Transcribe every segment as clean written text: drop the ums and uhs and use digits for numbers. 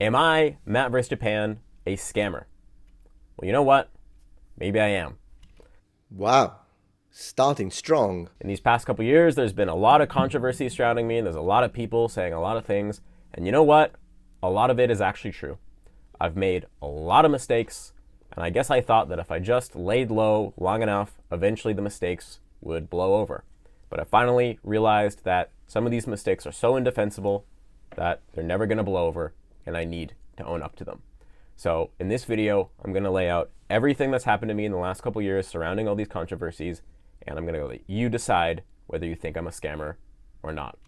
Am I, Matt vs. Japan, a scammer? Well, you know what? Maybe I am. Wow. Starting strong. In these past couple years, there's been a lot of controversy surrounding me, and there's a lot of people saying a lot of things. And you know what? A lot of it is actually true. I've made a lot of mistakes, and I guess I thought that if I just laid low long enough, eventually the mistakes would blow over. But I finally realized that some of these mistakes are so indefensible that they're never going to blow over, and I need to own up to them. So in this video, I'm going to lay out everything that's happened to me in the last couple years surrounding all these controversies, and I'm going to let you decide whether you think I'm a scammer or not.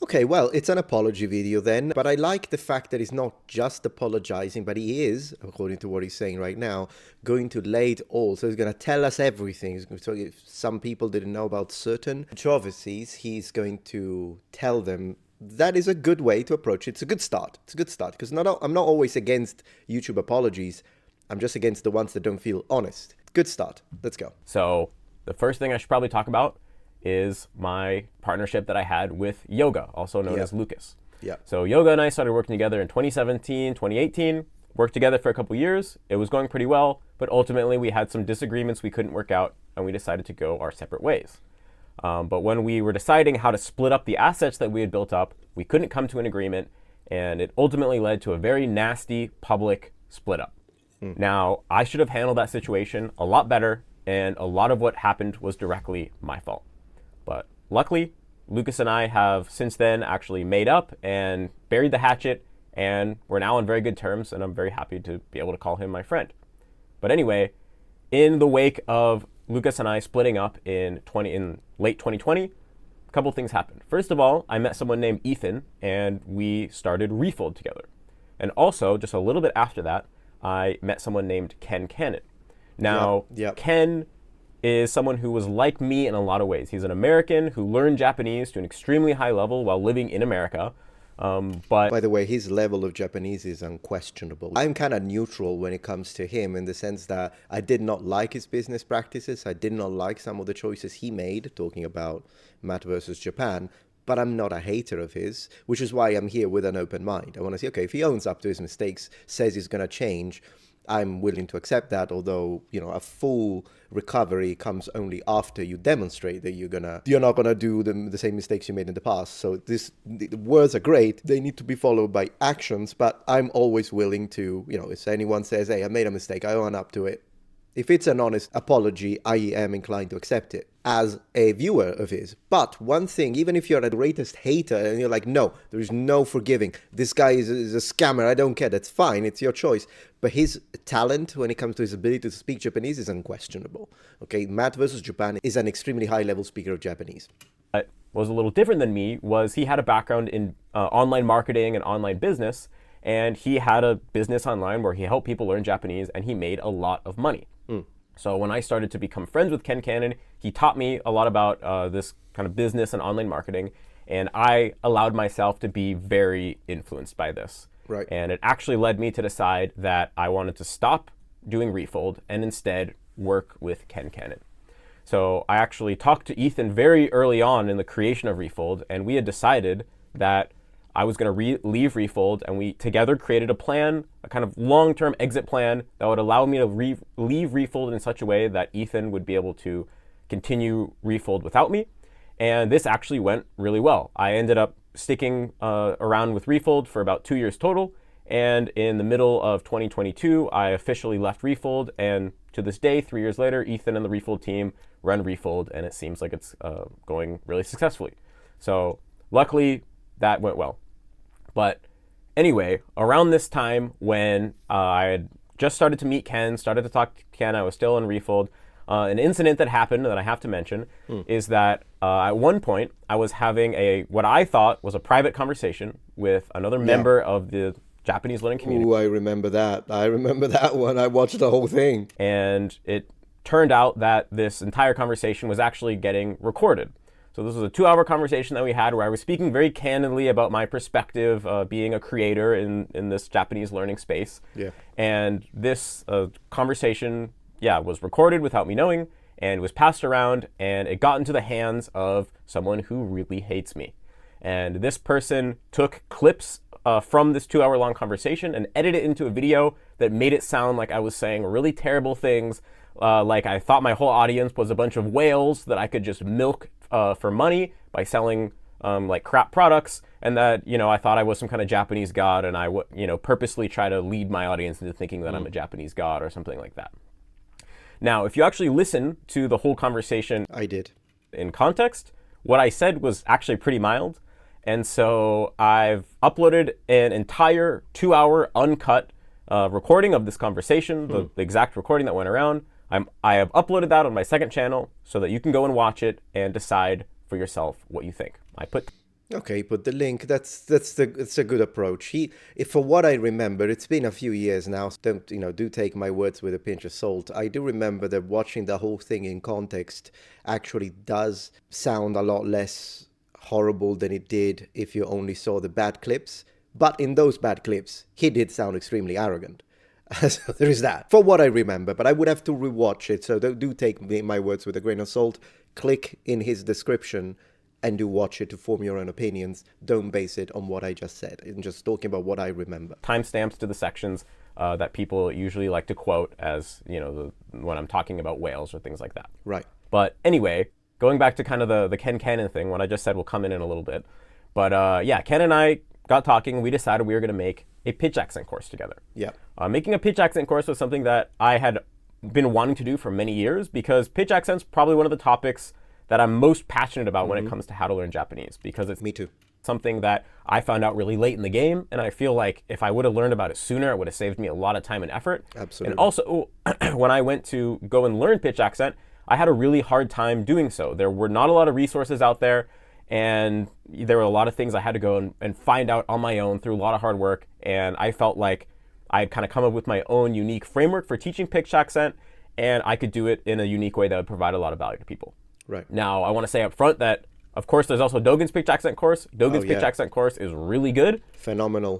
Okay, well, it's an apology video then, but I like the fact that he's not just apologizing, but he is, according to what he's saying right now, going to lay it all. So he's going to tell us everything. He's going to tell you if some people didn't know about certain controversies, he's going to tell them. That is a good way to approach it. It's a good start. It's a good start, because I'm not always against YouTube apologies. I'm just against the ones that don't feel honest. Good start. Let's go. So the first thing I should probably talk about is my partnership that I had with Yoga, also known as Lucas. Yeah. So Yoga and I started working together in 2017, 2018, worked together for a couple years. It was going pretty well, but ultimately we had some disagreements we couldn't work out, and we decided to go our separate ways. But when we were deciding how to split up the assets that we had built up, we couldn't come to an agreement, and it ultimately led to a very nasty public split up. Now, I should have handled that situation a lot better, and a lot of what happened was directly my fault. But luckily, Lucas and I have since then actually made up and buried the hatchet, and we're now on very good terms, and I'm very happy to be able to call him my friend. But anyway, in the wake of Lucas and I splitting up in late 2020, a couple things happened. First of all, I met someone named Ethan, and we started Refold together. And also, just a little bit after that, I met someone named Ken Cannon. Now, Ken is someone who was like me in a lot of ways. He's an American who learned Japanese to an extremely high level while living in America. But by the way, his level of Japanese is unquestionable. I'm kind of neutral when it comes to him, in the sense that I did not like his business practices. I did not like some of the choices he made, talking about Matt versus Japan. But I'm not a hater of his, which is why I'm here with an open mind. I want to see, okay, if he owns up to his mistakes, says he's going to change, I'm willing to accept that, although, you know, a full recovery comes only after you demonstrate that you're not gonna do the same mistakes you made in the past. So the words are great, they need to be followed by actions, but I'm always willing to, you know, if anyone says, hey, I made a mistake, I own up to it. If it's an honest apology, I am inclined to accept it as a viewer of his. But one thing, even if you're the greatest hater and you're like, no, there is no forgiving, this guy is a scammer, I don't care, that's fine, it's your choice. But his talent when it comes to his ability to speak Japanese is unquestionable. Okay, Matt versus Japan is an extremely high-level speaker of Japanese. What was a little different than me was he had a background in online marketing and online business, and he had a business online where he helped people learn Japanese, and he made a lot of money. So when I started to become friends with Ken Cannon, he taught me a lot about this kind of business and online marketing, and I allowed myself to be very influenced by this. Right. And it actually led me to decide that I wanted to stop doing Refold and instead work with Ken Cannon. So I actually talked to Ethan very early on in the creation of Refold, and we had decided that I was going to leave Refold, and we together created a plan, a kind of long-term exit plan that would allow me to leave Refold in such a way that Ethan would be able to continue Refold without me. And this actually went really well. I ended up sticking around with Refold for about 2 years total, and in the middle of 2022, I officially left Refold, and to this day, 3 years later, Ethan and the Refold team run Refold, and it seems like it's going really successfully. So luckily, that went well. But anyway, around this time when I had just started to meet Ken, started to talk to Ken, I was still in Refold, an incident that happened that I have to mention is that at one point I was having what I thought was a private conversation with another member of the Japanese learning community. Ooh, I remember that. I remember that one. I watched the whole thing. And it turned out that this entire conversation was actually getting recorded. So this was a 2-hour conversation that we had where I was speaking very candidly about my perspective being a creator in this Japanese learning space. Yeah. And this conversation, was recorded without me knowing, and was passed around, and it got into the hands of someone who really hates me. And this person took clips from this 2 hour long conversation and edit it into a video that made it sound like I was saying really terrible things. Like I thought my whole audience was a bunch of whales that I could just milk for money by selling like crap products, and that, you know, I thought I was some kind of Japanese god, and I would, you know, purposely try to lead my audience into thinking that I'm a Japanese god or something like that. Now, if you actually listen to the whole conversation, I did, in context, what I said was actually pretty mild. And so I've uploaded an entire 2 hour uncut recording of this conversation, the exact recording that went around. I have uploaded that on my second channel so that you can go and watch it and decide for yourself what you think. Okay, put the link. That's a good approach. For what I remember, it's been a few years now. So do take my words with a pinch of salt. I do remember that watching the whole thing in context actually does sound a lot less horrible than it did if you only saw the bad clips. But in those bad clips, he did sound extremely arrogant. So there is that, for what I remember. But I would have to rewatch it. So do take my words with a grain of salt. Click in his description and do watch it to form your own opinions. Don't base it on what I just said. I'm just talking about what I remember. Timestamps to the sections that people usually like to quote as, you know, when I'm talking about whales or things like that. Right. But anyway, going back to kind of the Ken Cannon thing, what I just said will come in a little bit. But yeah, Ken and I got talking, and we decided we were going to make a pitch accent course together. Yeah. Making a pitch accent course was something that I had been wanting to do for many years, because pitch accent's probably one of the topics that I'm most passionate about when it comes to how to learn Japanese, because it's Me too. something that I found out really late in the game, and I feel like if I would have learned about it sooner, it would have saved me a lot of time and effort. Absolutely. And also, when I went to go and learn pitch accent, I had a really hard time doing so. There were not a lot of resources out there, and there were a lot of things I had to go and find out on my own through a lot of hard work, and I felt like I had kind of come up with my own unique framework for teaching pitch accent, and I could do it in a unique way that would provide a lot of value to people. Right. Now, I want to say up front that, of course, there's also Dogen's pitch accent course. Dogen's pitch accent course is really good. Phenomenal.